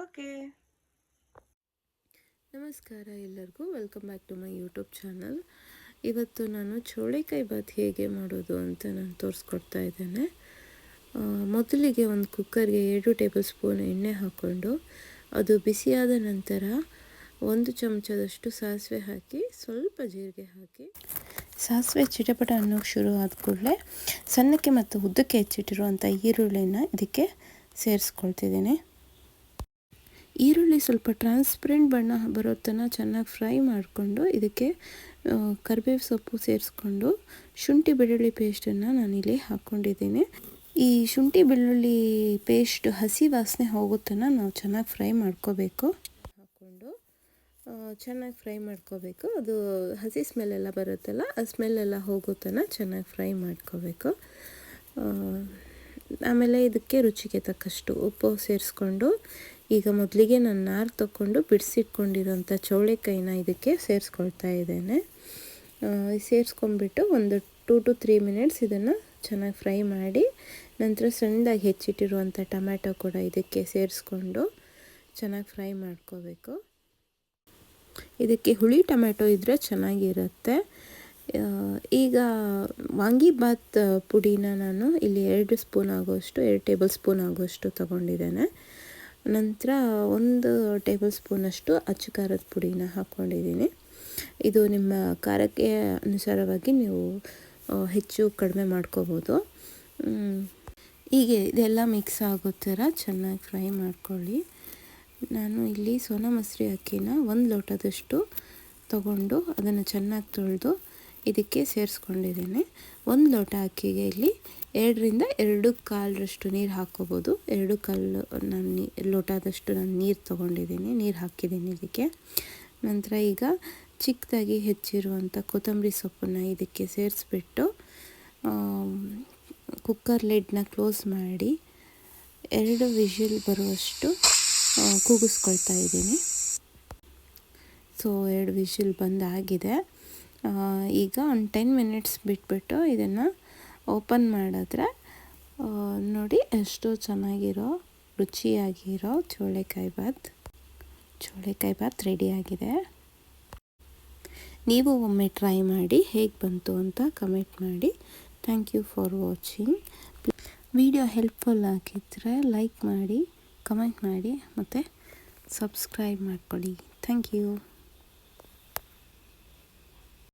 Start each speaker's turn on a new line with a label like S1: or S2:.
S1: Okay. ನಮಸ್ಕಾರ ಎಲ್ಲರಿಗೂ, welcome back to my YouTube channel. ಇವತ್ತು ನಾನು ಚೋಳೆಕಾಯಿ ಬಾತ್ ಹೇಗೆ ಮಾಡೋದು ಅಂತ ನಾನು ತೋರಿಸ್ಕೊಡ್ತಾ ಇದ್ದೇನೆ. ಮೊದಲಿಗೆ ಒಂದು ಕುಕ್ಕರ್ಗೆ 7 ಟೇಬಲ್ ಸ್ಪೂನ್ ಎಣ್ಣೆ ಹಾಕ್ಕೊಂಡು ಅದು ಬಿಸಿಯಾದ ನಂತರ 1 ಚಮಚದಷ್ಟು ಸಾಸಿವೆ ಹಾಕಿ ಸ್ವಲ್ಪ ಜೀರಿಗೆ ಹಾಕಿ ಸಾಸಿವೆ ಚಿಟಪಟ ಅನ್ನೋಕ್ಕೆ ಶುರು ಆದ ಕೂಡಲೇ ಸಣ್ಣಕ್ಕೆ ಮತ್ತು ಉದ್ದಕ್ಕೆ ಹೆಚ್ಚಿಟ್ಟಿರುವಂಥ ಈರುಳ್ಳಿನ ಇದಕ್ಕೆ ಸೇರಿಸ್ಕೊಳ್ತಿದ್ದೀನಿ. ಈರುಳ್ಳಿ ಸ್ವಲ್ಪ ಟ್ರಾನ್ಸ್ಪರೆಂಟ್ ಬಣ್ಣ ಬರೋ ತನಕ ಚೆನ್ನಾಗಿ ಫ್ರೈ ಮಾಡಿಕೊಂಡು ಇದಕ್ಕೆ ಕರಿಬೇವು ಸೊಪ್ಪು ಸೇರಿಸ್ಕೊಂಡು ಶುಂಠಿ ಬೆಳ್ಳುಳ್ಳಿ ಪೇಸ್ಟನ್ನು ನಾನಿಲ್ಲಿ ಹಾಕ್ಕೊಂಡಿದ್ದೀನಿ. ಈ ಶುಂಠಿ ಬೆಳ್ಳುಳ್ಳಿ ಪೇಸ್ಟ್ ಹಸಿ ವಾಸನೆ ಹೋಗೋ ತನಕ ನಾವು ಚೆನ್ನಾಗಿ ಫ್ರೈ ಮಾಡ್ಕೋಬೇಕು. ಹಾಕ್ಕೊಂಡು ಚೆನ್ನಾಗಿ ಫ್ರೈ ಮಾಡ್ಕೋಬೇಕು. ಅದು ಹಸಿ ಸ್ಮೆಲ್ಲೆಲ್ಲ ಬರುತ್ತಲ್ಲ, ಆ ಸ್ಮೆಲ್ಲೆಲ್ಲ ಹೋಗೋ ತನಕ ಚೆನ್ನಾಗಿ ಫ್ರೈ ಮಾಡ್ಕೋಬೇಕು. ಆಮೇಲೆ ಇದಕ್ಕೆ ರುಚಿಗೆ ತಕ್ಕಷ್ಟು ಉಪ್ಪು ಸೇರಿಸ್ಕೊಂಡು ಈಗ ಮೊದಲಿಗೆ ನಾನು ನಾರು ತೊಗೊಂಡು ಬಿಡಿಸಿಟ್ಕೊಂಡಿರೋಂಥ ಚೌಳೆಕಾಯಿನ ಇದಕ್ಕೆ ಸೇರಿಸ್ಕೊಳ್ತಾ ಇದ್ದೇನೆ. ಸೇರಿಸ್ಕೊಂಡ್ಬಿಟ್ಟು ಒಂದು 2 to 3 ಮಿನಿಟ್ಸ್ ಇದನ್ನು ಚೆನ್ನಾಗಿ ಫ್ರೈ ಮಾಡಿ ನಂತರ ಸಣ್ಣದಾಗಿ ಹೆಚ್ಚಿಟ್ಟಿರುವಂಥ ಟೊಮ್ಯಾಟೊ ಕೂಡ ಇದಕ್ಕೆ ಸೇರಿಸ್ಕೊಂಡು ಚೆನ್ನಾಗಿ ಫ್ರೈ ಮಾಡ್ಕೋಬೇಕು. ಇದಕ್ಕೆ ಹುಳಿ ಟೊಮ್ಯಾಟೊ ಇದ್ದರೆ ಚೆನ್ನಾಗಿರುತ್ತೆ. ಈಗ ವಾಂಗಿಬಾತ್ ಪುಡಿನ ನಾನು ಇಲ್ಲಿ 2 ಟೇಬಲ್ ಸ್ಪೂನ್ ಆಗೋಷ್ಟು ತೊಗೊಂಡಿದ್ದೇನೆ. ನಂತರ 1 ಟೇಬಲ್ ಸ್ಪೂನಷ್ಟು ಅಚ್ಚ ಖಾರದ ಪುಡಿನ ಹಾಕ್ಕೊಂಡಿದ್ದೀನಿ. ಇದು ನಿಮ್ಮ ಖಾರಕ್ಕೆ ಅನುಸಾರವಾಗಿ ನೀವು ಹೆಚ್ಚು ಕಡಿಮೆ ಮಾಡ್ಕೋಬೋದು. ಹೀಗೆ ಇದೆಲ್ಲ ಮಿಕ್ಸ್ ಆಗೋ ಥರ ಚೆನ್ನಾಗಿ ಫ್ರೈ ಮಾಡ್ಕೊಳ್ಳಿ. ನಾನು ಇಲ್ಲಿ ಸೋನಾ ಮಸೂರಿ ಅಕ್ಕಿನ 1 ಲೋಟದಷ್ಟು ತಗೊಂಡು ಅದನ್ನು ಚೆನ್ನಾಗಿ ತೊಳೆದು ಇದಕ್ಕೆ ಸೇರಿಸ್ಕೊಂಡಿದ್ದೀನಿ. 1 ಲೋಟ ಅಕ್ಕಿಗೆ ಇಲ್ಲಿ 2 ರಿಂದ 2.25 ನೀರು ಹಾಕ್ಕೋಬೋದು. 2 ಲೋಟದಷ್ಟು ನಾನು ನೀರು ತೊಗೊಂಡಿದ್ದೀನಿ, ನೀರು ಹಾಕಿದ್ದೀನಿ ಇದಕ್ಕೆ. ನಂತರ ಈಗ ಚಿಕ್ಕದಾಗಿ ಹೆಚ್ಚಿರುವಂಥ ಕೊತ್ತಂಬರಿ ಸೊಪ್ಪನ್ನು ಇದಕ್ಕೆ ಸೇರಿಸ್ಬಿಟ್ಟು ಕುಕ್ಕರ್ ಲಿಡ್ನ ಕ್ಲೋಸ್ ಮಾಡಿ 2 ವಿಷಿಲ್ ಬರುವಷ್ಟು ಕೂಗಿಸ್ಕೊಳ್ತಾ ಇದ್ದೀನಿ. ಸೊ 2 ವಿಷಿಲ್ ಬಂದಾಗಿದೆ. ಈಗ ಒಂದು 10 ಮಿನಿಟ್ಸ್ ಬಿಟ್ಬಿಟ್ಟು ಇದನ್ನು ಓಪನ್ ಮಾಡಿದ್ರೆ ನೋಡಿ ಎಷ್ಟು ಚೆನ್ನಾಗಿರೋ ರುಚಿಯಾಗಿರೋ ಚೋಳೆಕಾಯಿ ಬಾತ್ ರೆಡಿಯಾಗಿದೆ. ನೀವು ಒಮ್ಮೆ ಟ್ರೈ ಮಾಡಿ ಹೇಗೆ ಬಂತು ಅಂತ ಕಮೆಂಟ್ ಮಾಡಿ. Thank you for watching. Video helpful ಆಗಿದ್ದರೆ ಲೈಕ್ ಮಾಡಿ, ಕಮೆಂಟ್ ಮಾಡಿ ಮತ್ತು ಸಬ್ಸ್ಕ್ರೈಬ್ ಮಾಡ್ಕೊಳ್ಳಿ. Thank you.